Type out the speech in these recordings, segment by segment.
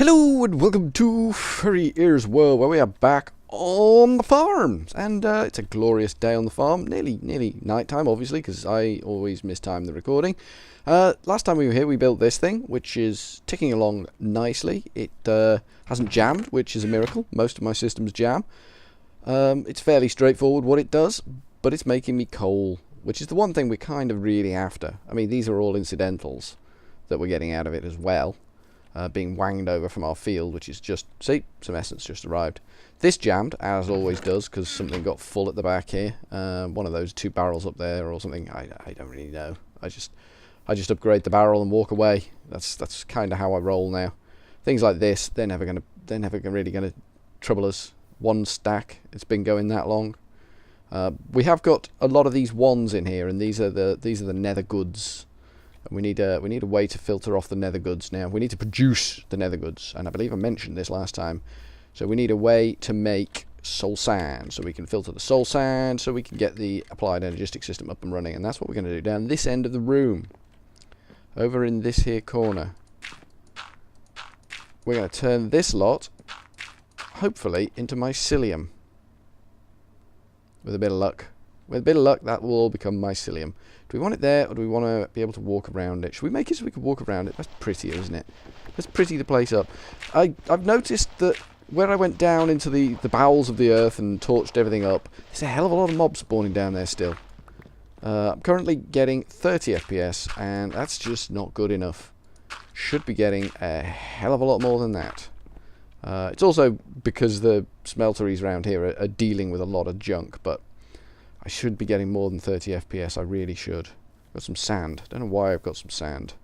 Hello and welcome to FurryEarsWorld, where we are back on the farm, and it's a glorious day on the farm. Nearly night time, obviously, because I always mistime the recording. Last time we were here, we built this thing, which is ticking along nicely. It hasn't jammed, which is a miracle. Most of my systems jam. It's fairly straightforward what it does, but it's making me coal, which is the one thing we're kind of really after. I mean, these are all incidentals that we're getting out of it as well. Being wanged over from our field, which is just, see, some essence just arrived. This jammed, as always does, because something got full at the back here. One of those 2 barrels up there or something. I don't really know. I just upgrade the barrel and walk away. That's kind of how I roll now. Things like this, they're never really gonna trouble us. One stack, it's been going that long. We have got a lot of these wands in here, and these are the nether goods. And we need a way to filter off the nether goods now. We need to produce the nether goods, and I believe I mentioned this last time. So we need a way to make soul sand, so we can filter the soul sand, so we can get the applied energistic system up and running. And that's what we're going to do down this end of the room, over in this here corner. We're going to turn this lot, hopefully, into mycelium. With a bit of luck. With a bit of luck, that will all become mycelium. Do we want it there, or do we want to be able to walk around it? Should we make it so we can walk around it? That's prettier, isn't it? Let's pretty the place up. I've noticed that where I went down into the bowels of the earth and torched everything up, there's a hell of a lot of mobs spawning down there still. I'm currently getting 30 FPS, and that's just not good enough. Should be getting a hell of a lot more than that. It's also because the smelteries around here are dealing with a lot of junk, but I should be getting more than 30 FPS, I really should. Got some sand. Don't know why I've got some sand.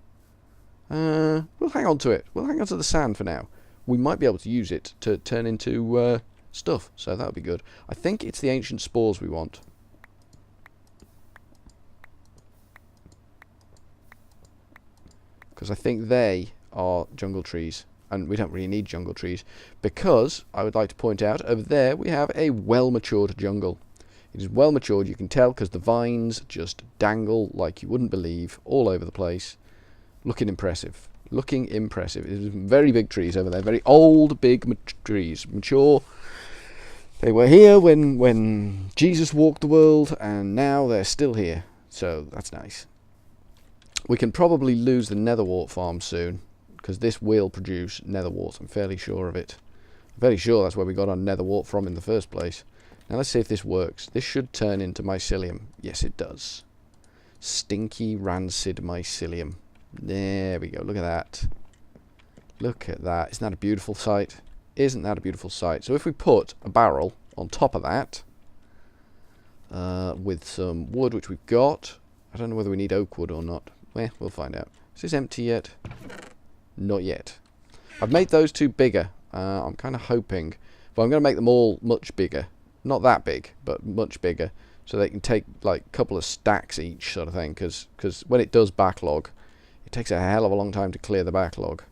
We'll hang on to it. We'll hang on to the sand for now. We might be able to use it to turn into stuff, so that would be good. I think it's the ancient spores we want. Because I think they are jungle trees. And we don't really need jungle trees. Because, I would like to point out, over there we have a well-matured jungle. It is well matured, you can tell, because the vines just dangle like you wouldn't believe all over the place. Looking impressive. Looking impressive. It is very big trees over there. Very old, big trees. Mature. They were here when Jesus walked the world, and now they're still here. So that's nice. We can probably lose the netherwort farm soon, because this will produce netherwort. I'm fairly sure of it. I'm fairly sure that's where we got our netherwort from in the first place. Now let's see if this works. This should turn into mycelium. Yes, it does. Stinky, rancid mycelium. There we go. Look at that. Look at that. Isn't that a beautiful sight? Isn't that a beautiful sight? So if we put a barrel on top of that, with some wood, which we've got. I don't know whether we need oak wood or not. Well, we'll find out. Is this empty yet? Not yet. I've made those 2 bigger. I'm kind of hoping. But I'm going to make them all much bigger. Not that big, but much bigger, so they can take like a couple of stacks each, sort of thing, because when it does backlog, it takes a hell of a long time to clear the backlog.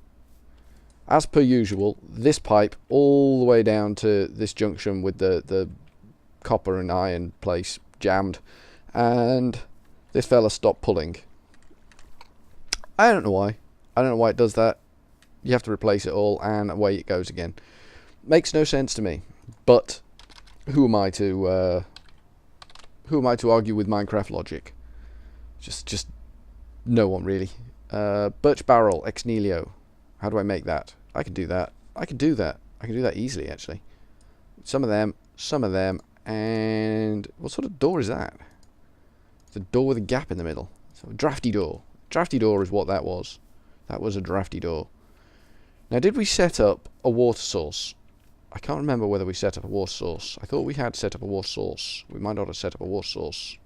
As per usual, this pipe all the way down to this junction with the copper and iron place jammed, and this fella stopped pulling. I don't know why. I don't know why it does that. You have to replace it all, and away it goes again. Makes no sense to me, but who am I to argue with Minecraft logic? Just no one really. Birch barrel ex nihilo. How do I make that? I can do that. I can do that. I can do that easily, actually. Some of them, and what sort of door is that? It's a door with a gap in the middle. So a drafty door. Drafty door is what that was. That was a drafty door. Now, did we set up a water source? I can't remember whether we set up a water source. I thought we had set up a water source. We might not have set up a water source.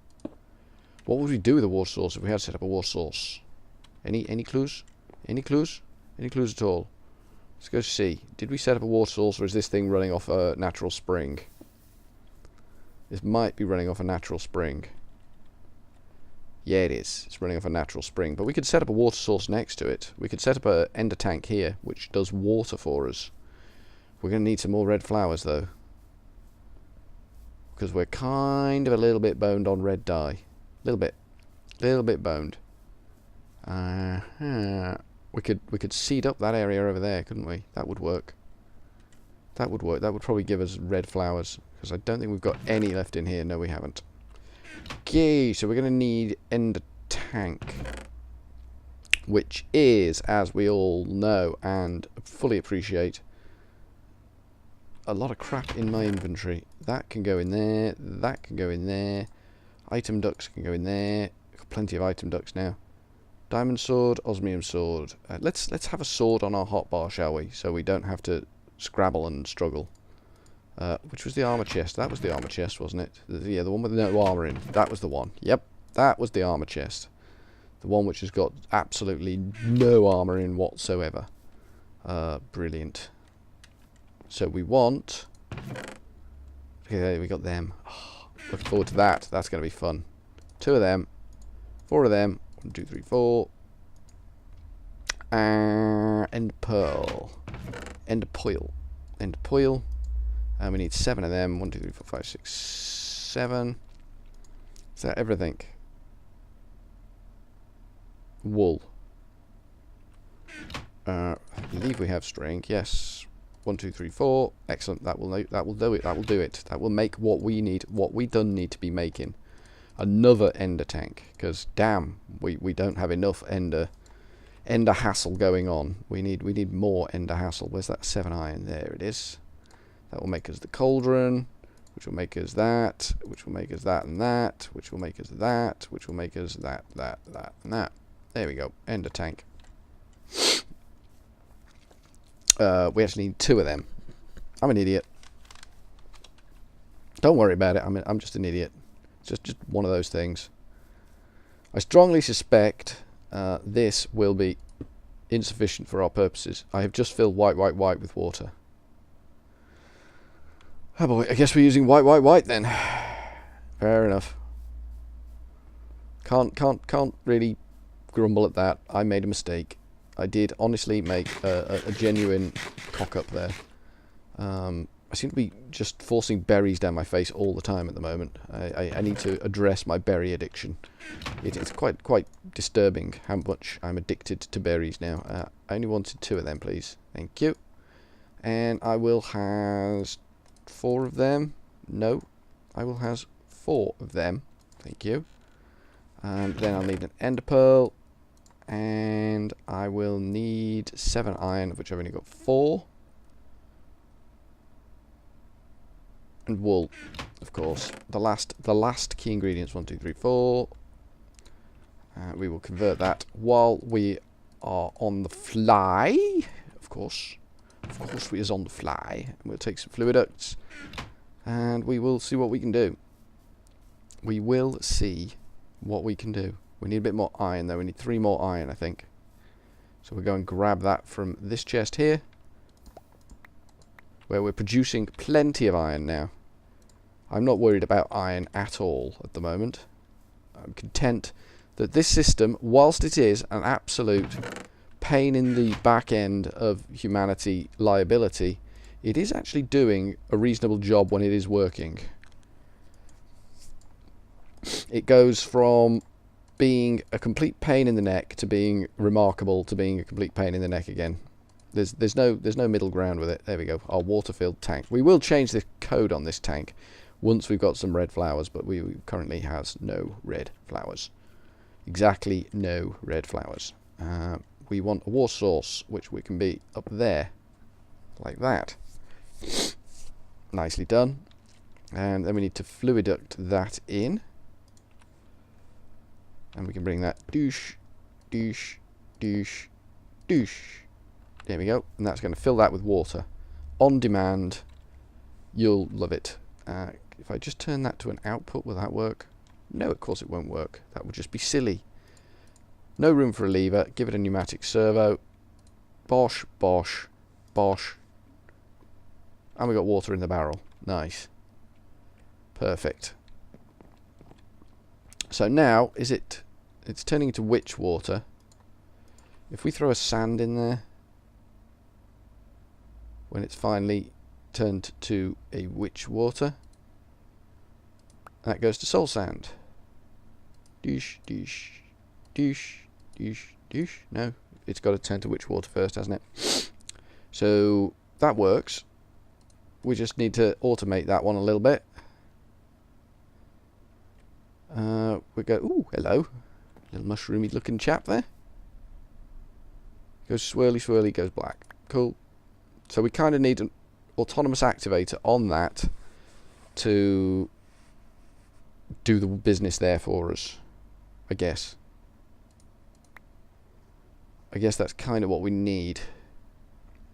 What would we do with a water source if we had set up a water source? Any clues? Any clues? Any clues at all? Let's go see. Did we set up a water source, or is this thing running off a natural spring? This might be running off a natural spring. Yeah, it is. It's running off a natural spring. But we could set up a water source next to it. We could set up a ender tank here, which does water for us. We're going to need some more red flowers, though. Because we're kind of a little bit boned on red dye. Little bit boned. We could seed up that area over there, couldn't we? That would work. That would work. That would probably give us red flowers, because I don't think we've got any left in here. No, we haven't. Okay, so we're going to need ender tank, which is, as we all know and fully appreciate, a lot of crap in my inventory. That can go in there. That can go in there. Item ducts can go in there. Got plenty of item ducts now. Diamond sword, osmium sword. Let's have a sword on our hotbar, shall we? So we don't have to scrabble and struggle. Which was the armor chest? That was the armor chest, wasn't it? Yeah, the one with no armor in. That was the one. Yep, that was the armor chest. The one which has got absolutely no armor in whatsoever. Brilliant. So we want... Okay, we got them. Oh, looking forward to that. That's going to be fun. 2 of them. 4 of them. 1, 2, 3, 4. End pearl. End pearl. End pearl. And we need 7 of them. 1, 2, 3, 4, 5, 6, 7. Is that everything? Wool. I believe we have string. Yes. 1, 2, 3, 4. Excellent. That will do it. That will do it. That will make what we need. What we done need to be making. Another ender tank. Because damn, we don't have enough ender hassle going on. We need more ender hassle. Where's that 7 iron? There it is. That will make us the cauldron, which will make us that, which will make us that and that, which will make us that, which will make us that, and that. There we go. Ender tank. We actually need 2 of them. I'm an idiot. Don't worry about it. I'm just an idiot. It's just one of those things. I strongly suspect this will be insufficient for our purposes. I have just filled white with water. Oh boy, I guess we're using white then. Fair enough. Can't really grumble at that. I made a mistake. I did honestly make a genuine cock up there. I seem to be just forcing berries down my face all the time at the moment. I need to address my berry addiction. It's quite disturbing how much I'm addicted to berries now. I only wanted 2 of them, please. Thank you. And I will have 4 of them. No, I will have 4 of them. Thank you. And then I'll need an ender pearl. And I will need 7 iron, of which I've only got 4. And wool, of course. The last key ingredients, 1, 2, 3, 4. We will convert that while we are on the fly. Of course we is on the fly. We'll take some fluid ducts and we will see what we can do. We will see what we can do. We need a bit more iron though. We need 3 more iron, I think. So we'll go and grab that from this chest here, where we're producing plenty of iron now. I'm not worried about iron at all at the moment. I'm content that this system, whilst it is an absolute pain in the back end of humanity liability, it is actually doing a reasonable job when it is working. It goes from being a complete pain in the neck to being remarkable to being a complete pain in the neck again. There's no middle ground with it. There we go. Our water-filled tank. We will change the code on this tank once we've got some red flowers, but we currently has no red flowers. Exactly no red flowers. We want a water source, which we can be up there, like that. Nicely done. And then we need to fluid duct that in. And we can bring that douche, douche, douche, douche. There we go. And that's going to fill that with water. On demand. You'll love it. If I just turn that to an output, will that work? No, of course it won't work. That would just be silly. No room for a lever. Give it a pneumatic servo. Bosh, bosh, bosh. And we got water in the barrel. Nice. Perfect. So now, it's turning into witch water. If we throw a sand in there, when it's finally turned to a witch water, that goes to soul sand. Douche, douche, douche, douche, douche. No, it's got to turn to witch water first, hasn't it? So that works. We just need to automate that one a little bit. We go, ooh, hello. Little mushroomy looking chap there. Goes swirly, swirly, goes black. Cool. So we kind of need an autonomous activator on that to do the business there for us, I guess. I guess that's kind of what we need.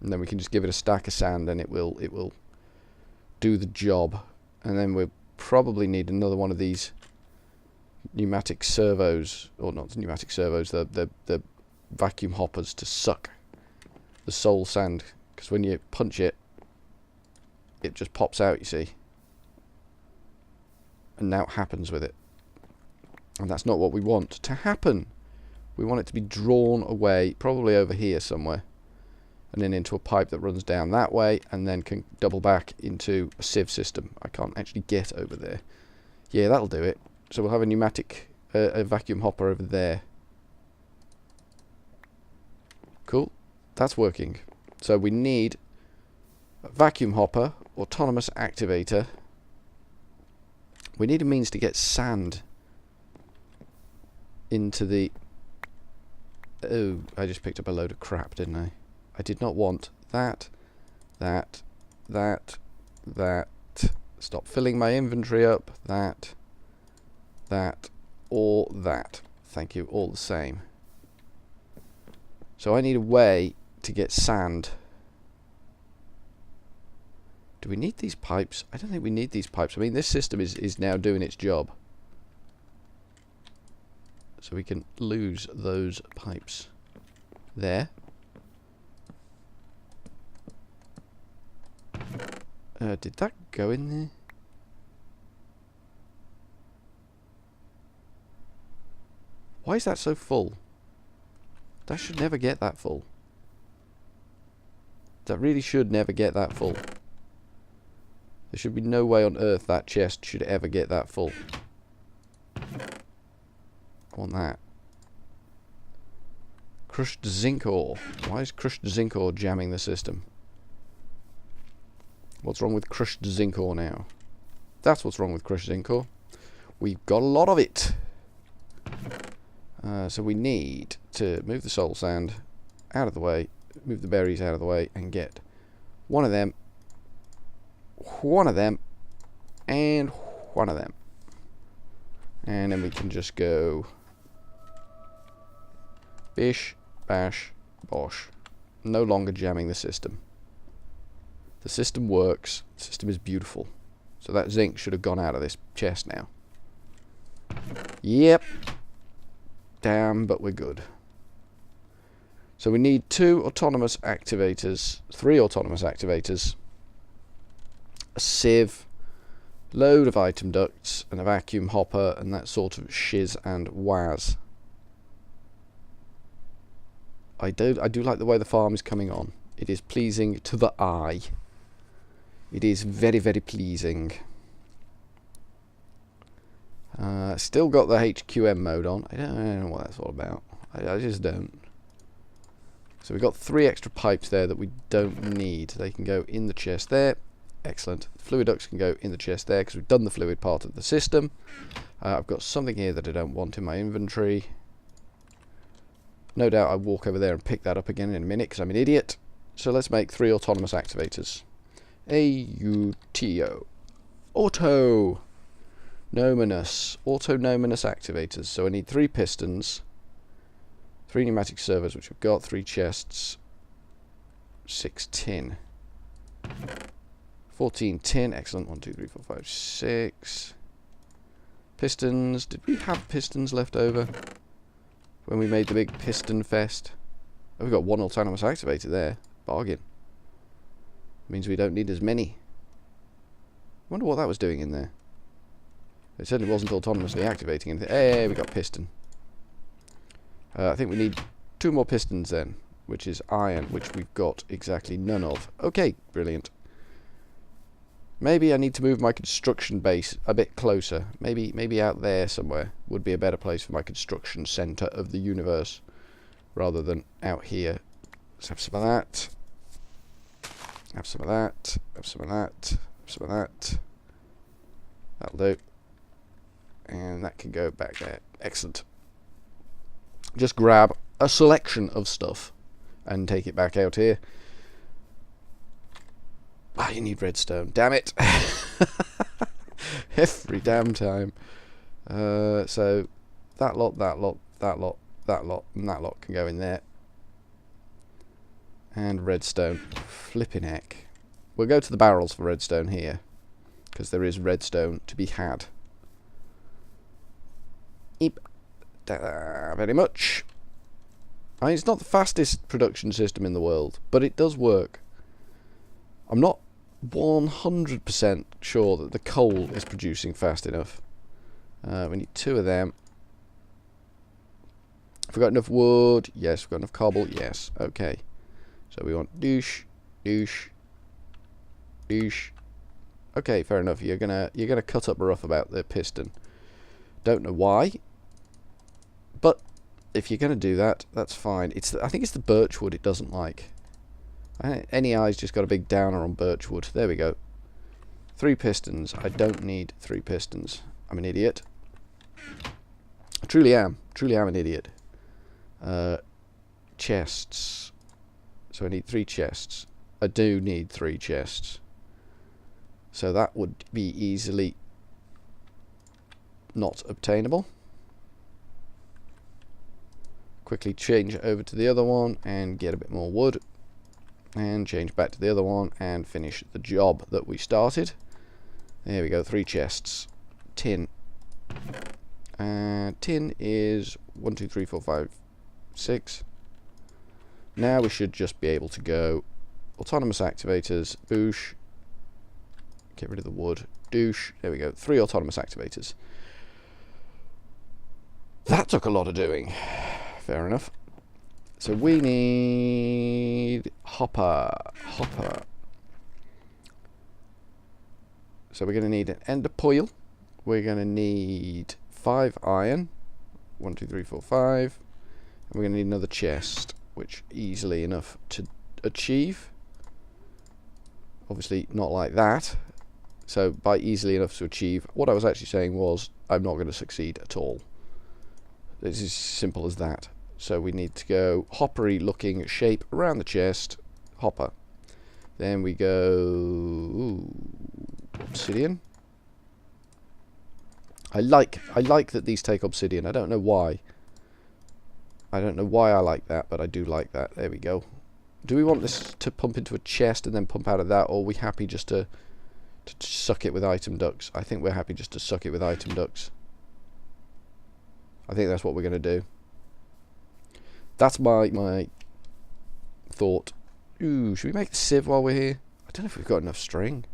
And then we can just give it a stack of sand and it will do the job. And then we'll probably need another one of these pneumatic servos, or not pneumatic servos, the vacuum hoppers to suck the soul sand, because when you punch it, it just pops out, you see. And now it happens with it. And that's not what we want to happen. We want it to be drawn away, probably over here somewhere, and then into a pipe that runs down that way, and then can double back into a sieve system. I can't actually get over there. Yeah, that'll do it. So we'll have a pneumatic, a vacuum hopper over there. Cool. That's working. So we need a vacuum hopper, autonomous activator. We need a means to get sand into the... Oh, I just picked up a load of crap, didn't I? I did not want that. Stop filling my inventory up. That, or that. Thank you, all the same. So I need a way to get sand. Do we need these pipes? I don't think we need these pipes. I mean, this system is now doing its job. So we can lose those pipes. There. Did that go in there? Why is that so full? That should never get that full. That really should never get that full. There should be no way on earth that chest should ever get that full. I want that. Crushed zinc ore. Why is crushed zinc ore jamming the system? What's wrong with crushed zinc ore now? That's what's wrong with crushed zinc ore. We've got a lot of it. So we need to move the soul sand out of the way, move the berries out of the way, and get one of them, and one of them. And then we can just go bish, bash, bosh. No longer jamming the system. The system works. The system is beautiful. So that zinc should have gone out of this chest now. Yep. Damn, but we're good. So we need 2 autonomous activators, 3 autonomous activators, a sieve, load of item ducts, and a vacuum hopper, and that sort of shiz and waz. I do like the way the farm is coming on. It is pleasing to the eye. It is very, very pleasing. Still got the HQM mode on. I don't know what that's all about. I just don't. So we've got 3 extra pipes there that we don't need. They can go in the chest there. Excellent. Fluid ducts can go in the chest there because we've done the fluid part of the system. I've got something here that I don't want in my inventory. No doubt I'll walk over there and pick that up again in a minute because I'm an idiot. So let's make 3 autonomous activators. AUTO. Auto. Autonomous activators. So I need 3 pistons, 3 pneumatic servos, which I've got, 3 chests, 6 tin, 14 tin. Excellent. 1, 2, 3, 4, 5, 6 pistons. Did we have pistons left over when we made the big piston fest? Oh, we've got 1 autonomous activator there. Bargain. Means we don't need as many. Wonder what that was doing in there. It certainly wasn't autonomously activating anything. Hey, we got piston. I think we need 2 more pistons then, which is iron, which we've got exactly none of. Okay, brilliant. Maybe I need to move my construction base a bit closer. Maybe out there somewhere would be a better place for my construction center of the universe. rather than out here. Let's have some of that. Have some of that. Have some of that. Have some of that. That'll do. And that can go back there. Excellent. Just grab a selection of stuff and take it back out here. Ah, you need redstone. Damn it. Every damn time. So that lot, that lot, that lot, that lot, and that lot can go in there. And redstone. Flipping heck. We'll go to the barrels for redstone here, because there is redstone to be had. Yep. Very much. I mean, it's not the fastest production system in the world, but it does work. I'm not 100% sure that the coal is producing fast enough. We need 2 of them. Have we got enough wood? Yes. We've got enough cobble? Yes. Okay. So we want douche, douche, douche. Okay, fair enough. You're gonna cut up rough about the piston. Don't know why, but if you're gonna do that, that's fine. I think it's the birchwood it doesn't like. NEI's just got a big downer on birchwood. There we go. 3 pistons. I don't need 3 pistons. I'm an idiot. I truly am. Truly am an idiot. Chests. So I need 3 chests. I do need 3 chests. So that would be easily not obtainable. Quickly change over to the other one and get a bit more wood. And change back to the other one and finish the job that we started. There we go, 3 chests. Tin. Tin is 1, 2, 3, 4, 5, 6. Now we should just be able to go autonomous activators, boosh. Get rid of the wood, douche. There we go, 3 autonomous activators. That took a lot of doing. Fair enough. So we need hopper. So we're going to need an ender pearl. We're going to need 5 iron. 1, 2, 3, 4, 5. And we're going to need another chest, which easily enough to achieve. Obviously not like that. So by easily enough to achieve, what I was actually saying was I'm not going to succeed at all. It's as simple as that. So we need to go hoppery looking shape around the chest. Hopper. Then we go obsidian. I like that these take obsidian. I don't know why. I don't know why I like that, but I do like that. There we go. Do we want this to pump into a chest and then pump out of that, or are we happy just to suck it with item ducts? I think we're happy just to suck it with item ducts. I think that's what we're going to do. That's my thought. Ooh, should we make the sieve while we're here? I don't know if we've got enough string.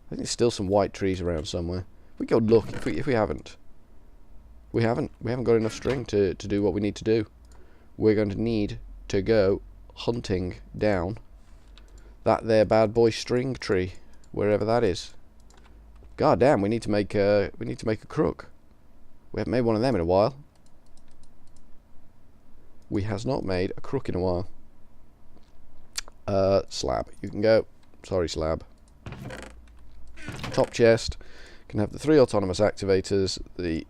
I think there's still some white trees around somewhere. We go look if we haven't. We haven't got enough string to do what we need to do. We're going to need to go hunting down that there bad boy string tree, wherever that is. God damn, we need to make a crook. We haven't made one of them in a while. We has not made a crook in a while. Slab, you can go. Sorry, slab. Top chest can have the 3 autonomous activators, the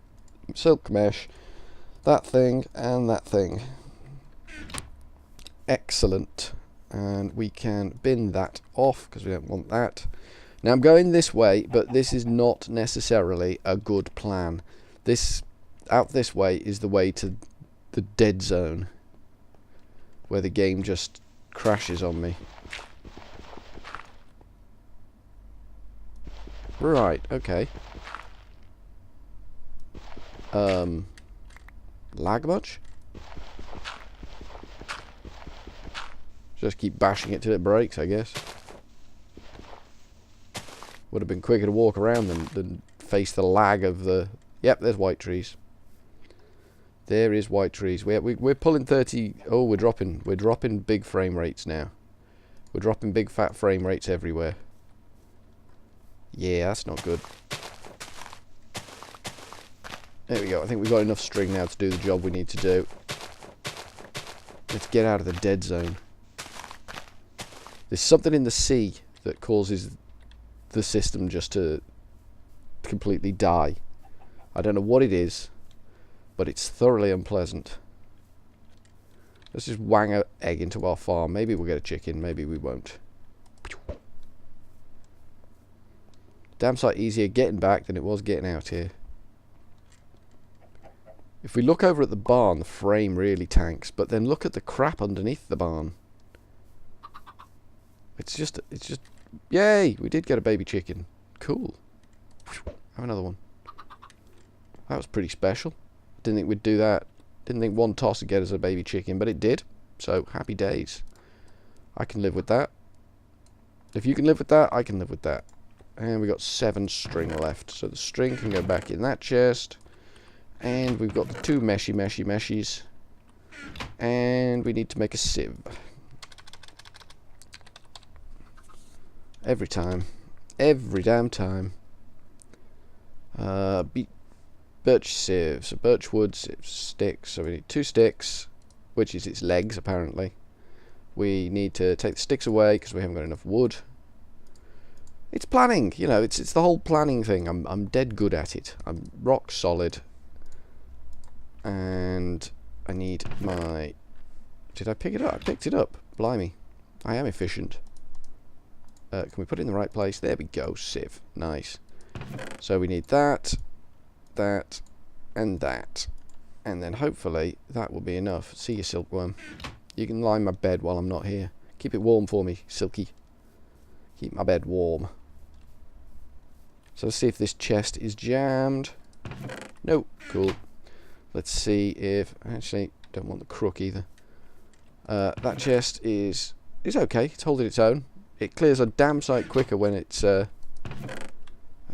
silk mesh, that thing, and that thing. Excellent. And we can bin that off because we don't want that. Now I'm going this way, but this is not necessarily a good plan. Out this way is the way to the dead zone, where the game just crashes on me. Right, okay. Lag much? Just keep bashing it till it breaks, I guess. Would have been quicker to walk around than face the lag of the... Yep, there's white trees. There is white trees. We're pulling 30... Oh, we're dropping big frame rates now. We're dropping big fat frame rates everywhere. Yeah, that's not good. There we go. I think we've got enough string now to do the job we need to do. Let's get out of the dead zone. There's something in the sea that causes the system just to completely die. I don't know what it is, but it's thoroughly unpleasant. Let's just wang an egg into our farm. Maybe we'll get a chicken, maybe we won't. Damn sight easier getting back than it was getting out here. If we look over at the barn, the frame really tanks, but then look at the crap underneath the barn. It's just, yay! We did get a baby chicken. Cool. Have another one. That was pretty special. Didn't think we'd do that. Didn't think one toss would get us a baby chicken, but it did. So, happy days. I can live with that. If you can live with that, I can live with that. And we got 7 string left. So the string can go back in that chest. And we've got the 2 meshies. And we need to make a sieve. Every time. Every damn time. Birch sieve. So birch wood, sticks. So we need 2 sticks, which is its legs apparently. We need to take the sticks away because we haven't got enough wood. It's planning, you know, it's the whole planning thing. I'm dead good at it. I'm rock solid. And I need my... Did I pick it up? I picked it up. Blimey. I am efficient. Can we put it in the right place? There we go. Sieve. Nice. So we need that, that, and that. And then hopefully that will be enough. See you, silkworm. You can line my bed while I'm not here. Keep it warm for me, Silky. Keep my bed warm. So let's see if this chest is jammed. No. Cool. Let's see if... Actually, don't want the crook either. That chest is okay. It's holding its own. It clears a damn sight quicker when it's... I've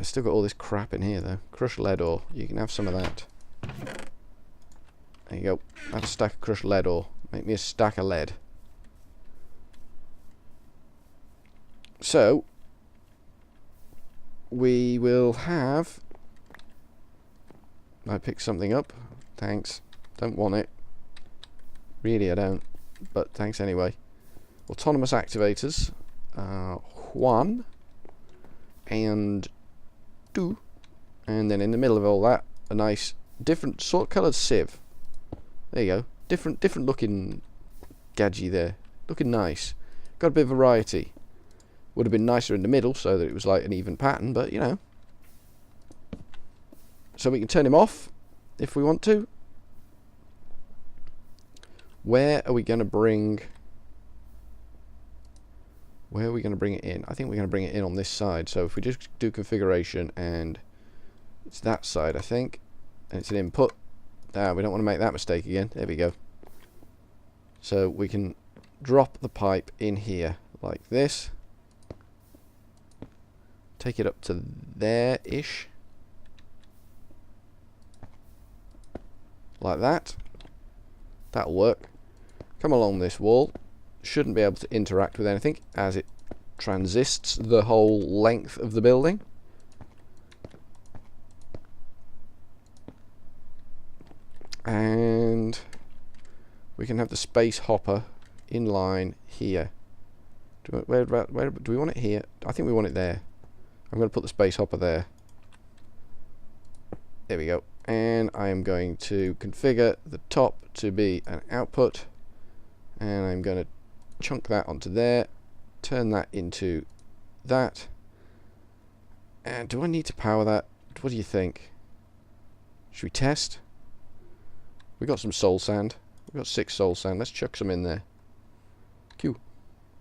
still got all this crap in here, though. Crushed lead ore. You can have some of that. There you go. Have a stack of crushed lead ore. Make me a stack of lead. So... we will have... I picked something up. Thanks. Don't want it. Really, I don't. But thanks anyway. Autonomous activators. 1. And 2. And then in the middle of all that, a nice different sort of coloured sieve. There you go. Different looking gadget there. Looking nice. Got a bit of variety. Would have been nicer in the middle so that it was like an even pattern, but you know. So we can turn him off if we want to. Where are we going to bring... Where are we going to bring it in? I think we're going to bring it in on this side. So if we just do configuration and it's that side, I think. And it's an input. We don't want to make that mistake again. There we go. So we can drop the pipe in here like this. Take it up to there-ish. Like that. That'll work. Come along this wall. Shouldn't be able to interact with anything as it transists the whole length of the building. And we can have the space hopper in line here. Do we want it here? I think we want it there. I'm going to put the space hopper there. There we go. And I am going to configure the top to be an output. And I'm going to chunk that onto there. Turn that into that. And do I need to power that? What do you think? Should we test? We got some soul sand. We got 6 soul sand. Let's chuck some in there. Q.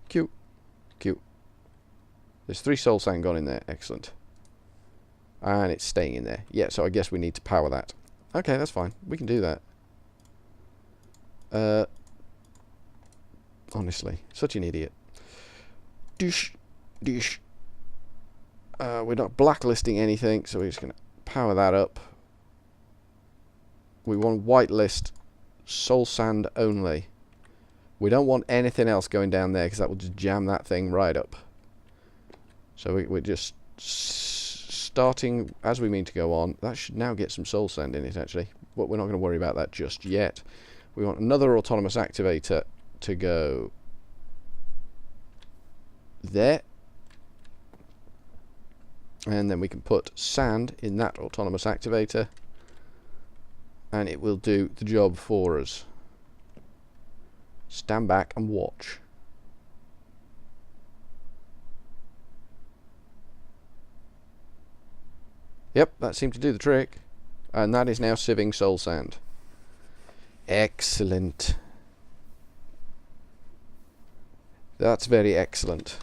Q. Q. There's 3 soul sand gone in there. Excellent. And it's staying in there. Yeah, so I guess we need to power that. Okay, that's fine. We can do that. Honestly, such an idiot. Douche. Douche. We're not blacklisting anything, so we're just going to power that up. We want whitelist soul sand only. We don't want anything else going down there because that will just jam that thing right up. So we're just starting as we mean to go on. That should now get some soul sand in it actually, but we're not going to worry about that just yet. We want another autonomous activator to go there. And then we can put sand in that autonomous activator, and it will do the job for us. Stand back and watch. Yep, that seemed to do the trick. And that is now sieving soul sand. Excellent. That's very excellent.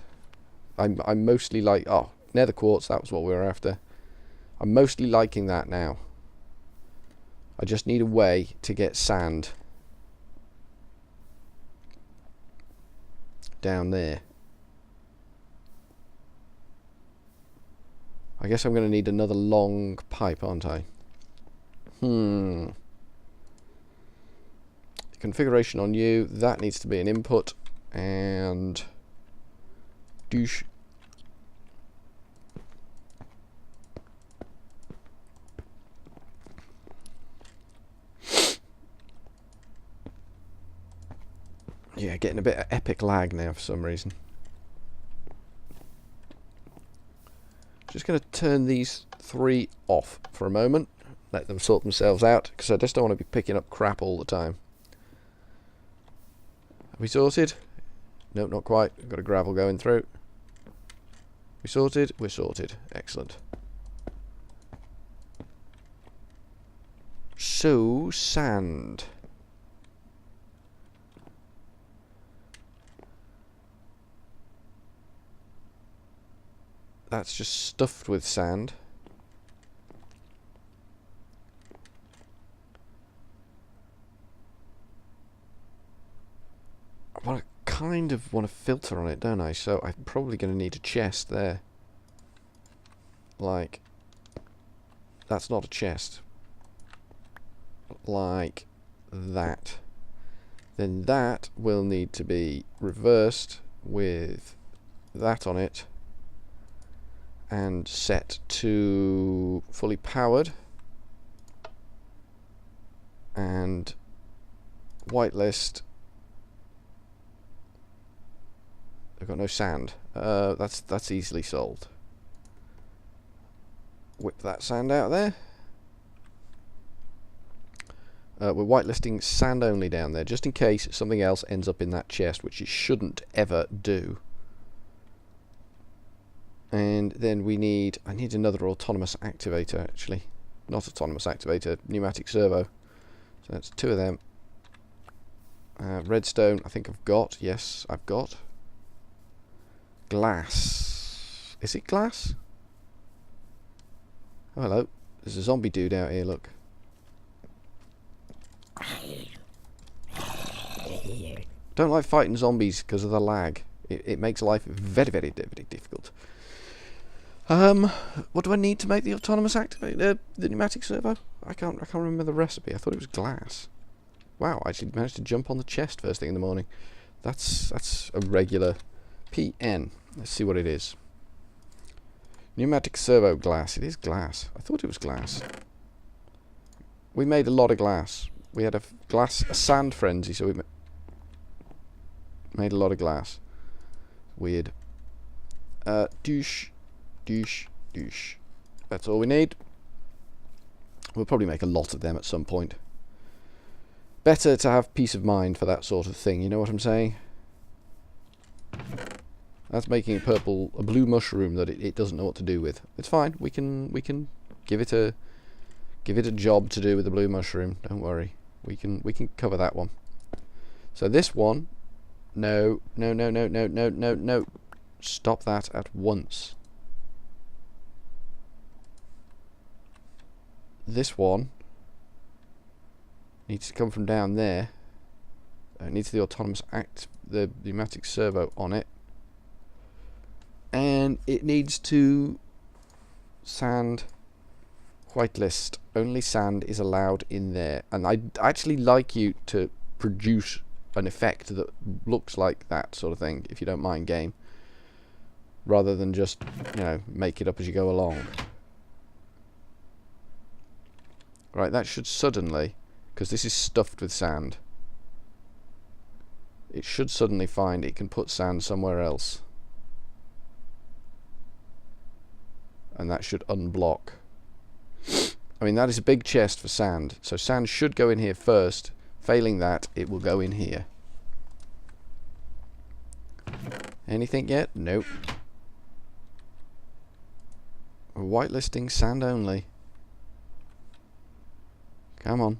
I'm mostly like... Oh, nether quartz, that was what we were after. I'm mostly liking that now. I just need a way to get sand down there. I guess I'm going to need another long pipe, aren't I? Configuration on you, that needs to be an input, and douche. Yeah, getting a bit of epic lag now for some reason. Just going to turn these 3 off for a moment. Let them sort themselves out, because I just don't want to be picking up crap all the time. Are we sorted? Nope, not quite. We've got a gravel going through. We sorted? We're sorted. Excellent. So, sand. That's just stuffed with sand. I kind of want to filter on it, don't I? So I'm probably going to need a chest there. Like, that's not a chest. Like that. Then that will need to be reversed with that on it. And set to fully powered, and whitelist. I've got no sand. That's easily solved. Whip that sand out there. We're whitelisting sand only down there, just in case something else ends up in that chest, which it shouldn't ever do. And then I need another autonomous activator, actually. Not autonomous activator, pneumatic servo. So that's 2 of them. Redstone, I think I've got. Yes, I've got. Glass. Is it glass? Oh, hello. There's a zombie dude out here, look. Don't like fighting zombies because of the lag. It makes life very, very, very difficult. What do I need to make the autonomous activator, the pneumatic servo? I can't remember the recipe. I thought it was glass. Wow, I actually managed to jump on the chest first thing in the morning. That's a regular PN. Let's see what it is. Pneumatic servo glass. It is glass. I thought it was glass. We made a lot of glass. We had a sand frenzy, so we made a lot of glass. Weird. Douche. That's all we need. We'll probably make a lot of them at some point. Better to have peace of mind for that sort of thing, you know what I'm saying? That's making a blue mushroom that it doesn't know what to do with. It's fine. We can give it a job to do with the blue mushroom. Don't worry. We can cover that one. So this one, no. Stop that at once. This one needs to come from down there. It needs the autonomous the pneumatic servo on it. And it needs to sand whitelist. Only sand is allowed in there. And I'd actually like you to produce an effect that looks like that sort of thing, if you don't mind, game. Rather than just, make it up as you go along. Right, that should suddenly, because this is stuffed with sand, it should suddenly find it can put sand somewhere else. And that should unblock. I mean, that is a big chest for sand. So sand should go in here first. Failing that, it will go in here. Anything yet? Nope. Whitelisting sand only. Come on.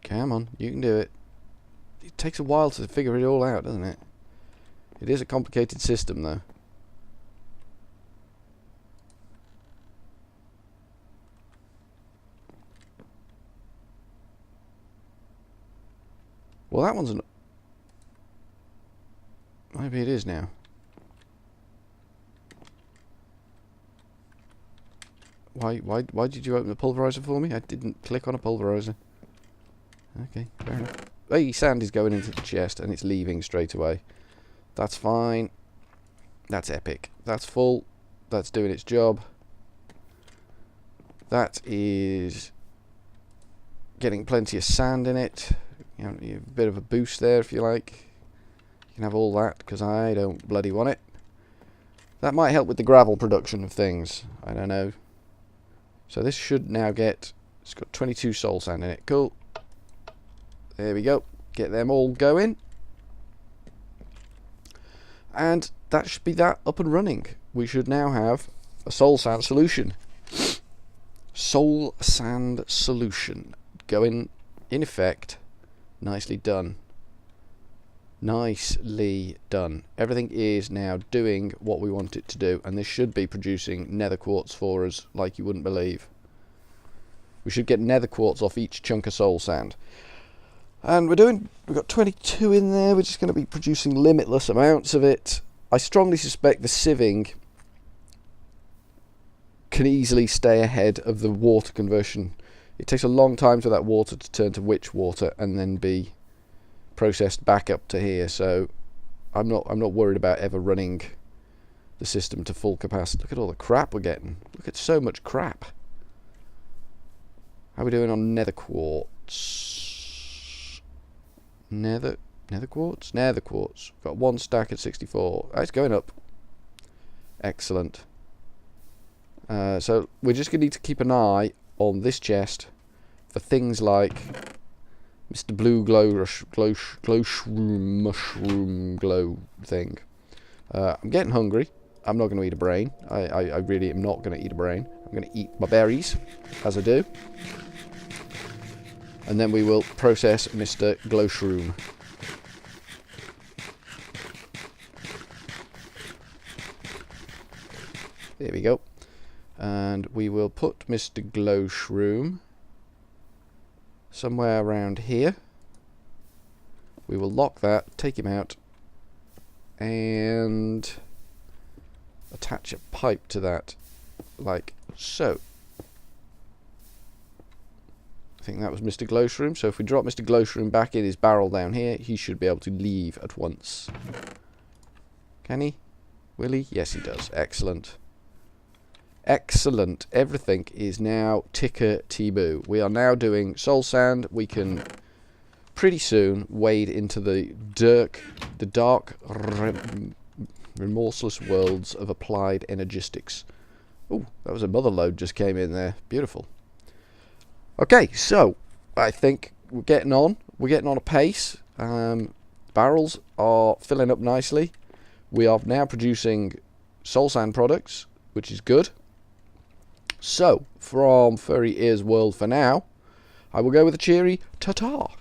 Come on, you can do it. It takes a while to figure it all out, doesn't it? It is a complicated system, though. Well, that one's an... Maybe it is now. Why did you open the pulverizer for me? I didn't click on a pulverizer. Okay, fair enough. Hey, sand is going into the chest and it's leaving straight away. That's fine. That's epic. That's full. That's doing its job. That is getting plenty of sand in it. You know, a bit of a boost there if you like. You can have all that because I don't bloody want it. That might help with the gravel production of things. I don't know. So this should now get... It's got 22 soul sand in it. Cool. There we go. Get them all going. And that should be that up and running. We should now have a soul sand solution. Soul sand solution. Going in effect. Nicely done. Nicely done. Everything is now doing what we want it to do, and this should be producing nether quartz for us like you wouldn't believe. We should get nether quartz off each chunk of soul sand. And we've got 22 in there. We're just going to be producing limitless amounts of it. I strongly suspect the sieving can easily stay ahead of the water conversion. It takes a long time for that water to turn to witch water and then be processed back up to here, so I'm not worried about ever running the system to full capacity. Look at all the crap we're getting. Look at so much crap. How are we doing on nether quartz? Nether quartz? Nether quartz. Got one stack at 64. Oh, it's going up. Excellent. So we're just going to need to keep an eye on this chest for things like Mr. Blue glow shroom mushroom glow thing. I'm getting hungry. I'm not going to eat a brain. I really am not going to eat a brain. I'm going to eat my berries, as I do. And then we will process Mr. Glow Shroom. There we go. And we will put Mr. Glow Shroom somewhere around here. We will lock that, take him out, and attach a pipe to that, like so. I think that was Mr. Glowshroom. So if we drop Mr. Glowshroom back in his barrel down here, he should be able to leave at once. Can he? Will he? Yes, he does. Excellent. Excellent. Everything is now ticker-T-boo. We are now doing soul sand. We can pretty soon wade into the dark, remorseless worlds of applied energistics. Oh, that was a mother load just came in there. Beautiful. Okay, so I think we're getting on. We're getting on a pace. Barrels are filling up nicely. We are now producing soul sand products, which is good. So, from FurryEarsWorld for now, I will go with a cheery ta-ta.